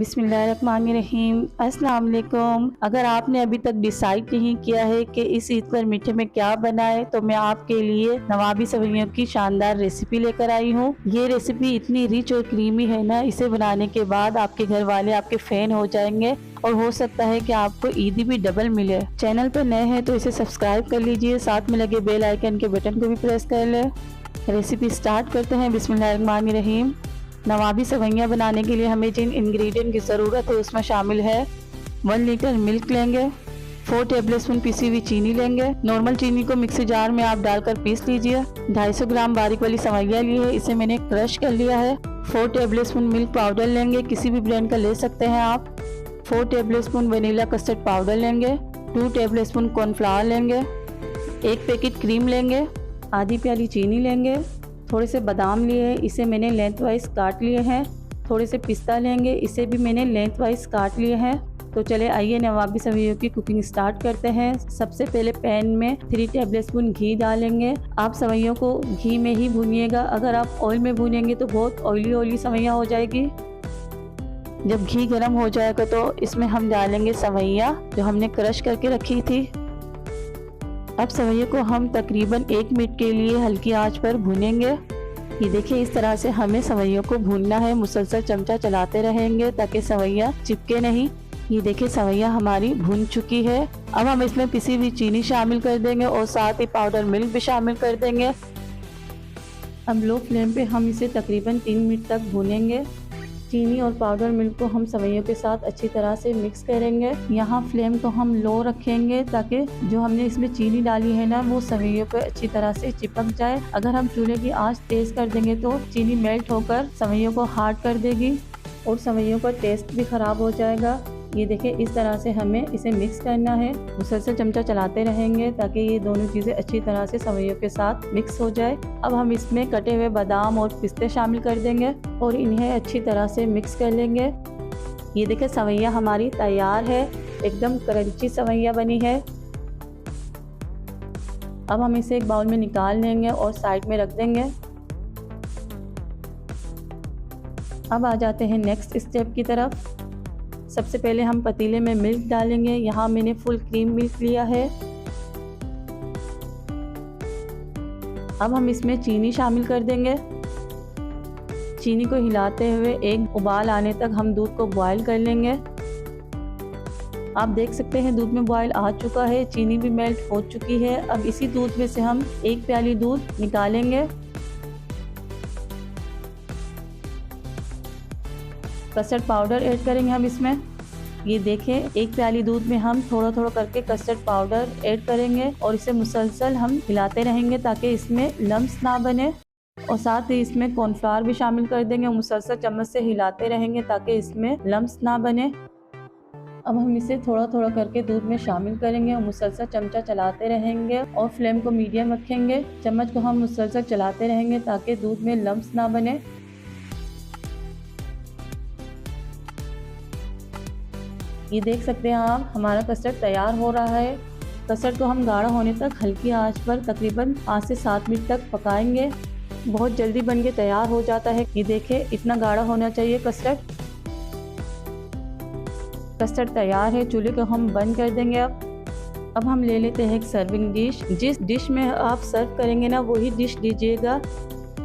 बिस्मिल्लाहिर्रहमानिर्रहीम। अस्सलाम वालेकुम। अगर आपने अभी तक डिसाइड नहीं किया है कि इस ईद पर मीठे में क्या बनाए, तो मैं आपके लिए नवाबी सेवइयों की शानदार रेसिपी लेकर आई हूँ। ये रेसिपी इतनी रिच और क्रीमी है ना, इसे बनाने के बाद आपके घर वाले आपके फैन हो जाएंगे और हो सकता है कि आपको ईदी भी डबल मिले। चैनल पर नए हैं तो इसे सब्सक्राइब कर लीजिए, साथ में लगे बेल आइकन के बटन को भी प्रेस कर ले। रेसिपी स्टार्ट करते हैं। बिस्मिल्लाहिर्रहमानिर्रहीम। नवाबी सेवइयाँ बनाने के लिए हमें जिन इंग्रेडिएंट की ज़रूरत है उसमें शामिल है 1 लीटर मिल्क लेंगे, 4 टेबलस्पून पिसी हुई चीनी लेंगे। नॉर्मल चीनी को मिक्सी जार में आप डालकर पीस लीजिए। 250 ग्राम बारीक वाली सेवइयाँ ली है, इसे मैंने क्रश कर लिया है। 4 टेबलस्पून मिल्क पाउडर लेंगे, किसी भी ब्रांड का ले सकते हैं आप। 4 टेबलस्पून वनीला कस्टर्ड पाउडर लेंगे। 2 टेबलस्पून कॉर्नफ्लावर लेंगे। 1 पैकेट क्रीम लेंगे। आधी प्याली चीनी लेंगे। थोड़े से बादाम लिए, इसे मैंने लेंथ वाइज काट लिए हैं। थोड़े से पिस्ता लेंगे, इसे भी मैंने लेंथ वाइज काट लिए हैं। तो चले आइए नवाबी सेवइयों की कुकिंग स्टार्ट करते हैं। सबसे पहले पैन में 3 टेबलस्पून घी डालेंगे। आप सेवइयों को घी में ही भूनिएगा, अगर आप ऑयल में भूनेंगे तो बहुत ऑयली सेवइयाँ हो जाएगी। जब घी गर्म हो जाएगा तो इसमें हम डालेंगे सेवइयाँ जो हमने क्रश करके रखी थी। अब सेवइयों को हम तकरीबन 1 मिनट के लिए हल्की आंच पर भूनेंगे। ये देखिए, इस तरह से हमें सेवइयों को भूनना है। मुसलसल चमचा चलाते रहेंगे ताकि सेवइयाँ चिपके नहीं। ये देखिए, सेवइयाँ हमारी भून चुकी है। अब हम इसमें पिसी हुई चीनी शामिल कर देंगे और साथ ही पाउडर मिल्क भी शामिल कर देंगे। अब लो फ्लेम पे हम इसे तकरीबन 3 मिनट तक भूनेंगे। चीनी और पाउडर मिल्क को हम सेवइयों के साथ अच्छी तरह से मिक्स करेंगे। यहाँ फ्लेम को हम लो रखेंगे ताकि जो हमने इसमें चीनी डाली है ना, वो सेवइयों पे अच्छी तरह से चिपक जाए। अगर हम चूल्हे की आंच तेज कर देंगे तो चीनी मेल्ट होकर सेवइयों को हार्ड कर देगी और सेवइयों का टेस्ट भी खराब हो जाएगा। ये देखिए, इस तरह से हमें इसे मिक्स करना है। मुसलसल चमचा चलाते रहेंगे ताकि ये दोनों चीज़ें अच्छी तरह से सेवइयों के साथ मिक्स हो जाए। अब हम इसमें कटे हुए बादाम और पिस्ते शामिल कर देंगे और इन्हें अच्छी तरह से मिक्स कर लेंगे। ये देखिए, सेवइयाँ हमारी तैयार है, एकदम क्रंची सेवइयाँ बनी है। अब हम इसे एक बाउल में निकाल लेंगे और साइड में रख देंगे। अब आ जाते हैं नेक्स्ट स्टेप की तरफ। सबसे पहले हम पतीले में मिल्क डालेंगे। यहाँ मैंने फुल क्रीम मिल्क लिया है। अब हम इसमें चीनी शामिल कर देंगे। चीनी को हिलाते हुए एक उबाल आने तक हम दूध को बॉईल कर लेंगे। आप देख सकते हैं दूध में बॉईल आ चुका है, चीनी भी मेल्ट हो चुकी है। अब इसी दूध में से हम 1 प्याली दूध निकालेंगे। कस्टर्ड पाउडर ऐड करेंगे हम इसमें। ये देखें, 1 प्याली दूध में हम थोड़ा थोड़ा करके कस्टर्ड पाउडर ऐड करेंगे और इसे मुसलसल हम हिलाते रहेंगे ताकि इसमें लम्स ना बने। और साथ ही इसमें कॉर्नफ्लावर भी शामिल कर देंगे। मुसलसल चम्मच से हिलाते रहेंगे ताकि इसमें लम्स ना बने। अब हम इसे थोड़ा थोड़ा करके दूध में शामिल करेंगे और मुसलसल चमचा चलाते रहेंगे और फ्लेम को मीडियम रखेंगे। चम्मच को हम मुसलसल चलाते रहेंगे ताकि दूध में लम्स ना बने। ये देख सकते हैं आप, हमारा कस्टर्ड तैयार हो रहा है। कस्टर्ड को हम गाढ़ा होने तक हल्की आंच पर तकरीबन 5 से 7 मिनट तक पकाएंगे। बहुत जल्दी बन के तैयार हो जाता है। ये देखें, इतना गाढ़ा होना चाहिए कस्टर्ड। कस्टर्ड तैयार है, चूल्हे को हम बंद कर देंगे। अब हम ले लेते हैं एक सर्विंग डिश। जिस डिश में आप सर्व करेंगे ना, वही डिश दीजिएगा।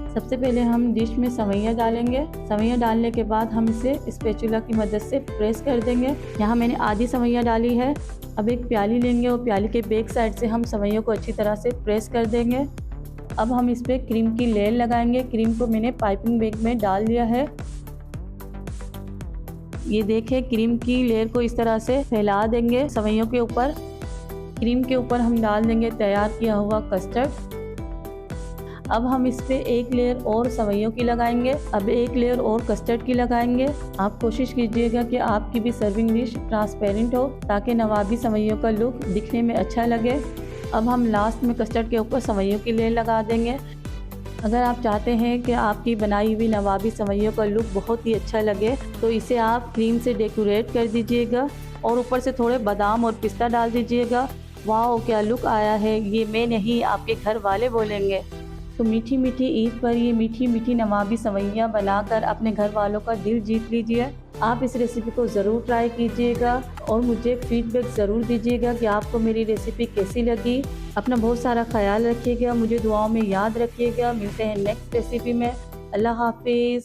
सबसे पहले हम डिश में सेवइयाँ डालेंगे। सेवइयाँ डालने के बाद हम इसे स्पैचुला की मदद से प्रेस कर देंगे। यहाँ मैंने आधी सेवइयाँ डाली है। अब एक प्याली लेंगे और प्याली के बैक साइड से हम सेवइयों को अच्छी तरह से प्रेस कर देंगे। अब हम इस पर क्रीम की लेयर लगाएंगे। क्रीम को मैंने पाइपिंग बैग में डाल दिया है। ये देखें, क्रीम की लेयर को इस तरह से फैला देंगे सेवइयों के ऊपर। क्रीम के ऊपर हम डाल देंगे तैयार किया हुआ कस्टर्ड। अब हम इस पे एक लेयर और सेवइयों की लगाएंगे। अब एक लेयर और कस्टर्ड की लगाएंगे। आप कोशिश कीजिएगा कि आपकी भी सर्विंग डिश ट्रांसपेरेंट हो ताकि नवाबी सेवइयों का लुक दिखने में अच्छा लगे। अब हम लास्ट में कस्टर्ड के ऊपर सेवइयों की लेयर लगा देंगे। अगर आप चाहते हैं कि आपकी बनाई हुई नवाबी सेवइयों का लुक बहुत ही अच्छा लगे तो इसे आप क्रीम से डेकोरेट कर दीजिएगा और ऊपर से थोड़े बादाम और पिस्ता डाल दीजिएगा। वाह, क्या लुक आया है! ये मैं नहीं, आपके घर वाले बोलेंगे। तो मीठी मीठी ईद पर ये मीठी मीठी नवाबी सवैयाँ बनाकर अपने घर वालों का दिल जीत लीजिए। आप इस रेसिपी को ज़रूर ट्राई कीजिएगा और मुझे फीडबैक ज़रूर दीजिएगा कि आपको मेरी रेसिपी कैसी लगी। अपना बहुत सारा ख्याल रखिएगा, मुझे दुआओं में याद रखिएगा। मिलते हैं नेक्स्ट रेसिपी में। अल्लाह हाफिज़।